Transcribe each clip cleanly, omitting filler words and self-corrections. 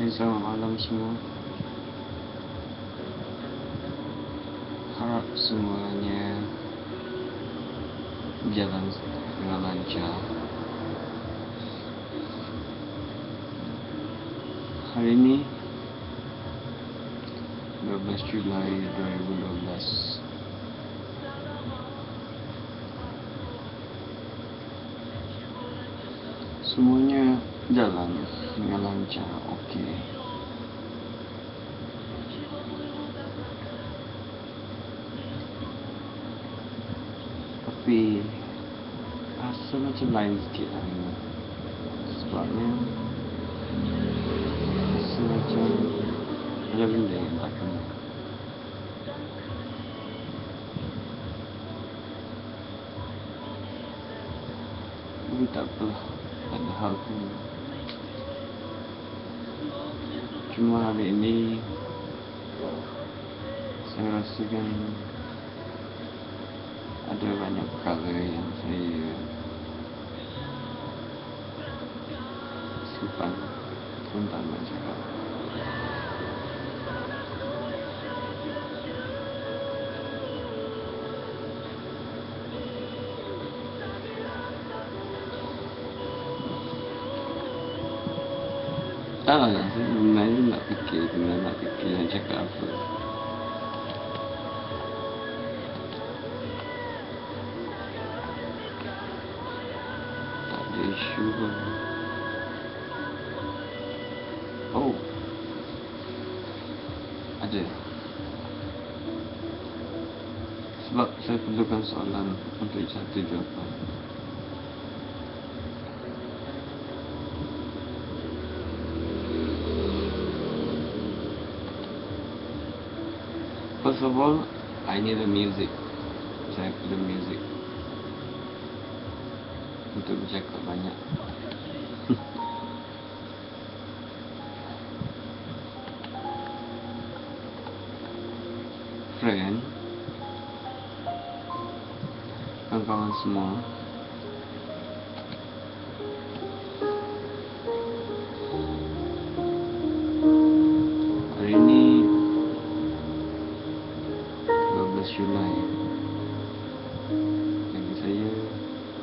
selamat malam semua. Harap semuanya jalan dengan lancar. Hari ini 12 Julai 2012. Semuanya jalan dengan lancar, oke. Tapi rasa macam lain sikit hari ini. Sebabnya rasa macam ada benda yang tak kena. Tapi tak apalah, tak ada hal pun. Cuma hari ini saya rasakan ada banyak perkara yang saya simpan pun tak nak cakap. Saya sebenarnya nak fikir nak cakap apa. Tak ada isu pun. Oh, ada. Sebab saya perlukan soalan untuk satu jawapan. First of all, I need a music. Saya perlu music untuk bercakap banyak. Friend, kawan-kawan semua, hari ini 12 Julai. Bagi saya,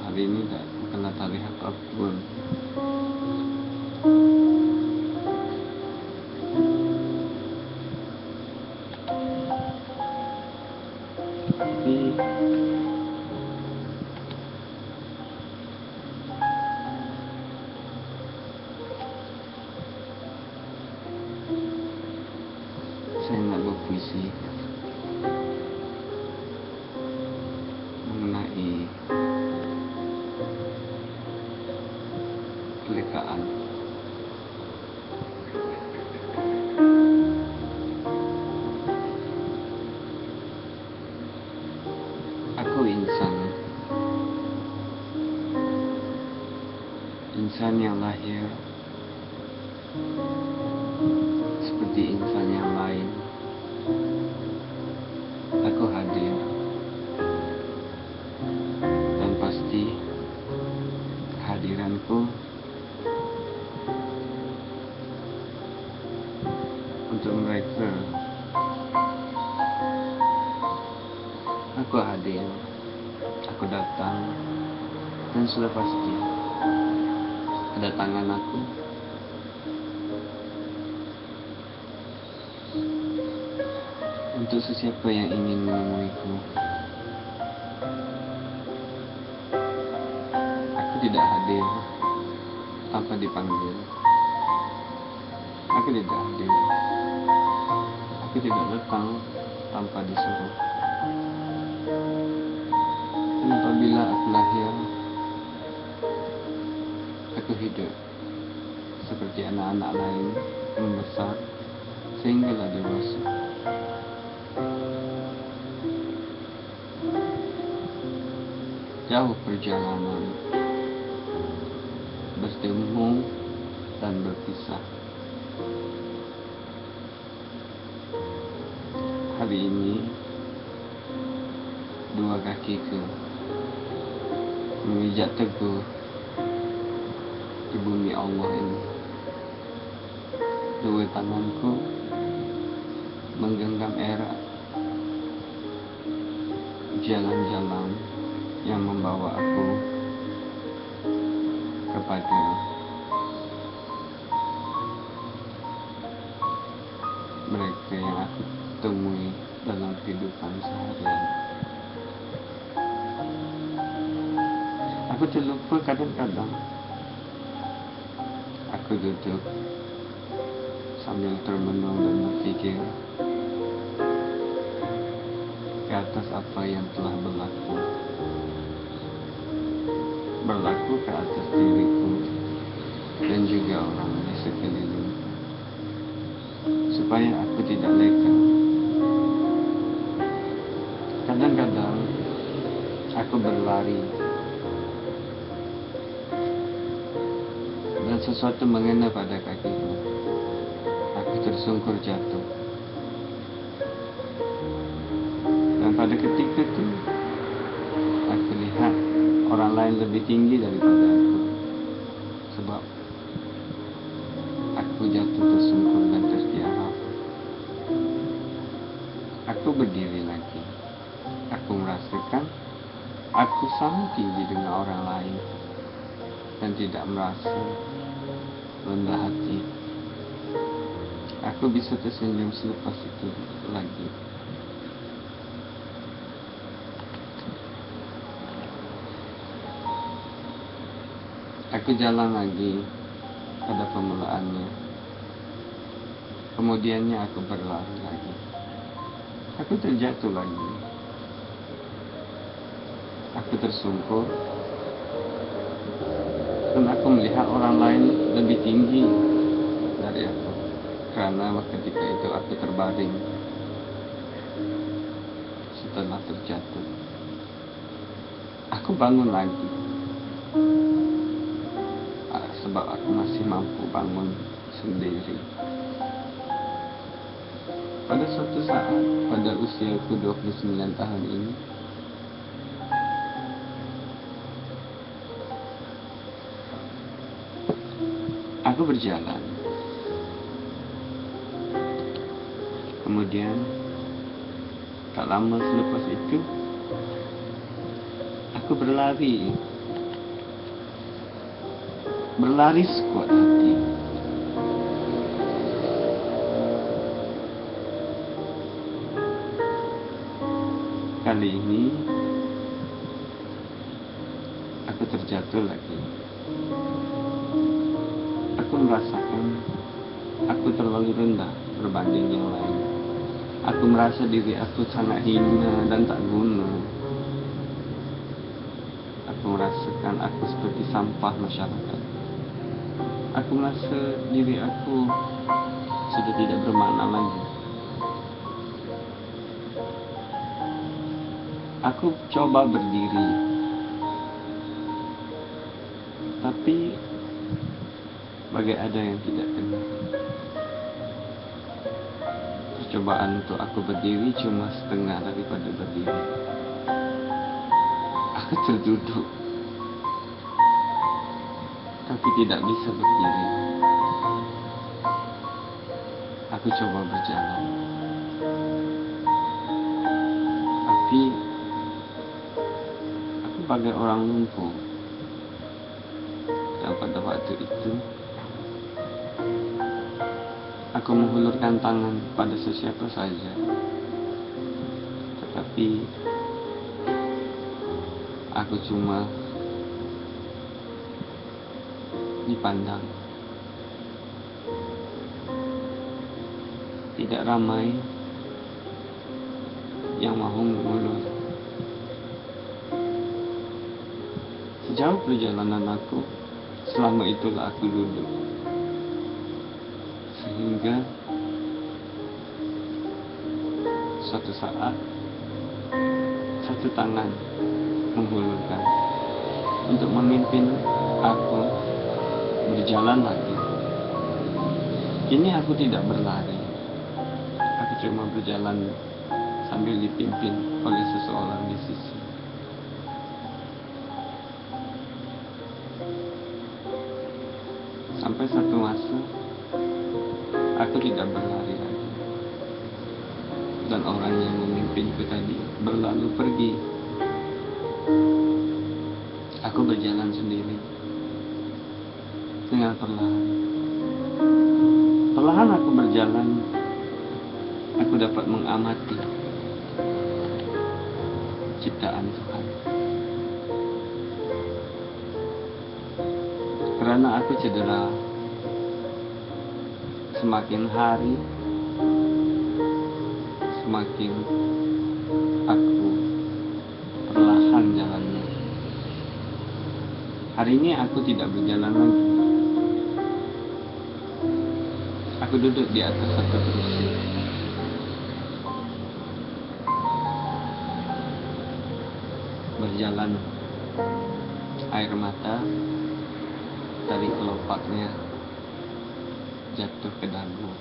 hari ini bukanlah tarikh apapun. Tapi saya nak berpuisi mengenai kelekaan. Aku insan yang lahir seperti insan yang lain. Aku hadir, dan pasti kehadiranku untuk mereka. Aku hadir, aku datang, dan sudah pasti kedatangan aku untuk sesiapa yang ingin menemuiku. Aku tidak hadir tanpa dipanggil. Aku tidak hadir. Aku tidak datang tanpa disuruh. Dan apabila aku lahir, aku hidup seperti anak-anak lain, membesar sehinggalah dewasa. Jauh perjalanan, bertemu dan berpisah. Hari ini dua kakiku memijak teguh di bumi Allah ini. kedua tanganku menggenggam erat jalan-jalan yang membawa aku kepada mereka yang aku temui dalam kehidupan seharian. Aku terlupa kadang-kadang. Aku duduk sambil termenung dan berpikir ke atas apa yang telah berlaku ke atas diriku dan juga orang di sekeliling, supaya aku tidak leka. Kadang-kadang aku berlari dan sesuatu mengena pada kakiku. Aku tersungkur jatuh. Dan pada ketika itu aku lihat orang lain lebih tinggi daripada aku, sebab aku jatuh tersungkur dan tertiarap. Aku berdiri lagi. Aku merasakan aku sama tinggi dengan orang lain dan tidak merasa rendah hati. Aku bisa tersenyum selepas itu lagi. Aku jalan lagi pada permulaannya. Kemudiannya aku berlari lagi. Aku terjatuh lagi. Aku tersungkur dan aku melihat orang lain lebih tinggi dari aku. Karena ketika itu aku terbaring setelah terjatuh. Aku bangun lagi. Sebab aku masih mampu bangun sendiri. Pada suatu saat, pada usiaku 29 tahun ini, aku berjalan. Kemudian, tak lama selepas itu, aku berlari sekuat hati. Kali ini aku terjatuh lagi. Aku merasakan aku terlalu rendah berbanding yang lain. Aku merasa diri aku sangat hina dan tak guna. Aku merasakan aku seperti sampah masyarakat. Aku merasa diri aku sudah tidak bermakna lagi. Aku coba berdiri, tapi bagai ada yang tidak kena. Percobaan untuk aku berdiri cuma setengah daripada berdiri. Aku terduduk, tapi tidak bisa berdiri. Aku coba berjalan, tapi aku bagai orang lumpuh. Dan pada waktu itu, aku menghulurkan tangan pada sesiapa saja, tetapi aku cuma dipandang. Tidak ramai yang mahu mengulur. Sejauh perjalanan aku, selama itulah aku duduk. Sehingga suatu saat, satu tangan menghulurkan untuk memimpin aku berjalan lagi. Kini aku tidak berlari. Aku cuma berjalan sambil dipimpin oleh seseorang di sisi. Sampai satu masa Aku tidak berlari lagi. Dan orang yang memimpinku tadi berlalu pergi. Aku berjalan sendiri dengan perlahan. Perlahan aku berjalan, aku dapat mengamati ciptaan Tuhan. Karena aku cedera, semakin hari semakin aku perlahan jalannya. Hari ini aku tidak berjalan lagi. Aku duduk di atas satu kursi. Berjalan, air mata dari kelopaknya jatuh ke dagu.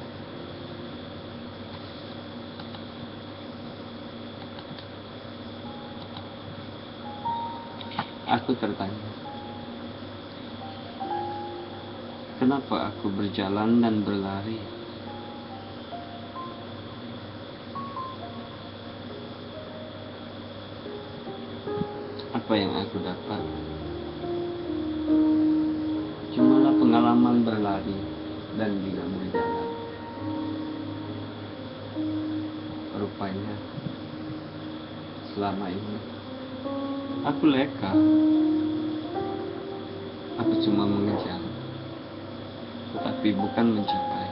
Aku tertanya, kenapa aku berjalan dan berlari? Apa yang aku dapat? Cumalah pengalaman berlari dan juga berjalan. Rupanya selama ini aku leka. Aku cuma mengejar, tetapi bukan mencapai.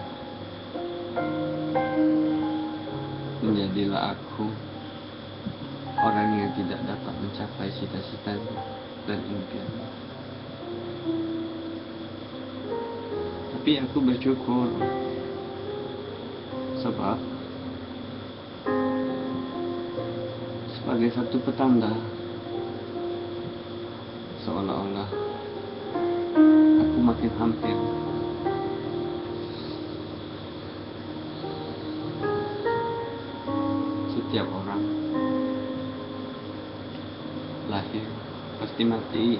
Menjadilah aku orang yang tidak dapat mencapai cita-citanya dan impiannya. Tapi aku bersyukur, sebab sebagai satu petanda, seolah-olah aku makin hampir. Setiap orang lahir pasti mati.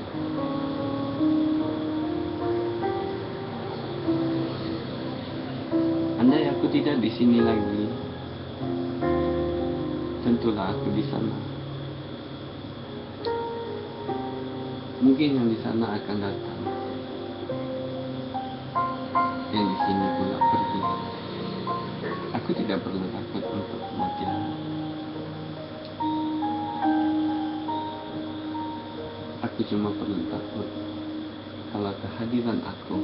Andai aku tidak di sini lagi, tentulah aku di sana. Mungkin yang di sana akan datang, yang di sini pula pergi. Aku tidak perlu takut untuk kematian. Aku cuma perlu takut kalau kehadiran aku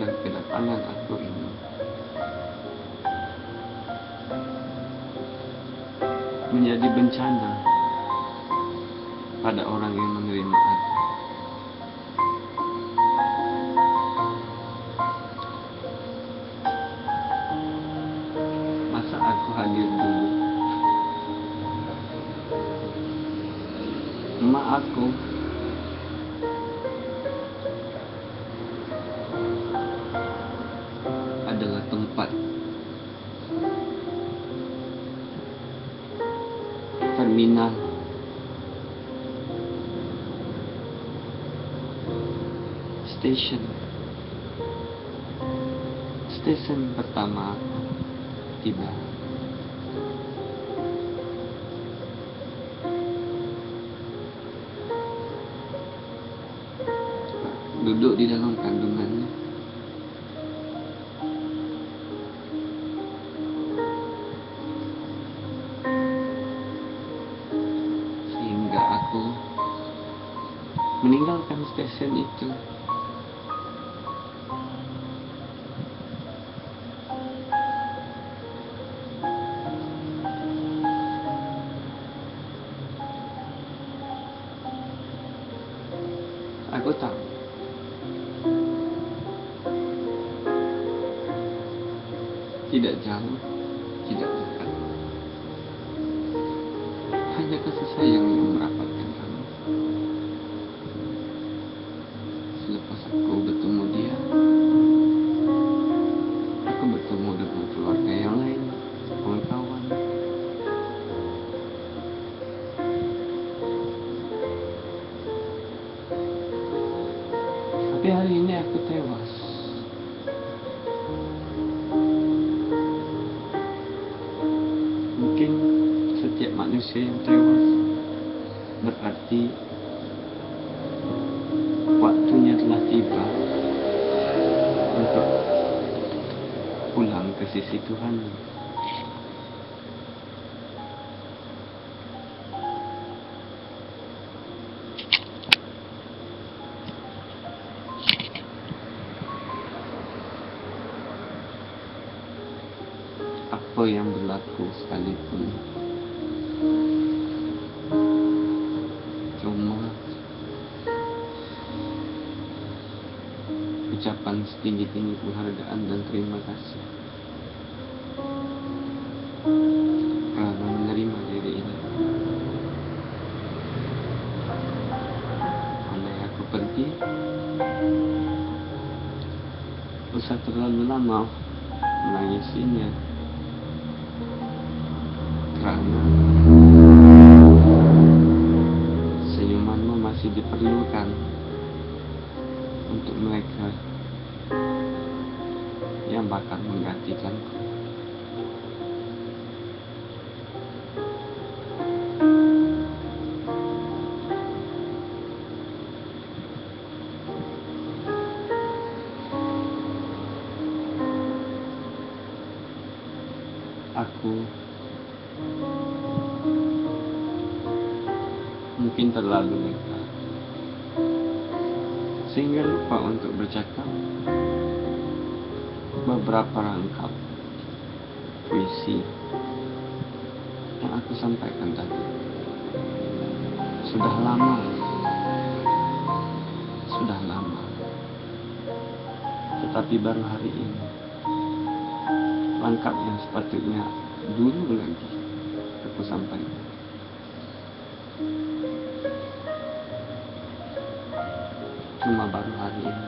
dan kedatangan aku ini menjadi bencana pada orang yang menerima aku. Masa aku hadir dulu? Emak aku adalah tempat terminal stesen pertama tiba. Duduk di dalam kandungannya, sehingga aku meninggalkan stesen itu. Aku tahu tidak jauh, tidak dekat, hanya kasih sayang yang merapatkan kamu. Selepas aku bertemu dia, aku bertemu dengan keluarga yang lain, kawan-kawan. Tapi hari ini aku tewas. manusia yang tewas, berarti waktunya telah tiba untuk pulang ke sisi Tuhan. Apa yang berlaku sekalipun, cuma ucapan setinggi-tinggi penghargaan dan terima kasih karena menerima diri ini. Andai aku pergi, usah terlalu lama menangisinya, karena senyumanmu masih diperlukan untuk mereka yang bakal menggantikanku. Aku mungkin terlalu lega sehingga lupa untuk bercakap beberapa rangkap puisi yang aku sampaikan tadi. Sudah lama, tetapi baru hari ini rangkap yang sepatutnya dulu lagi aku sampaikan. Cuma baru hari ini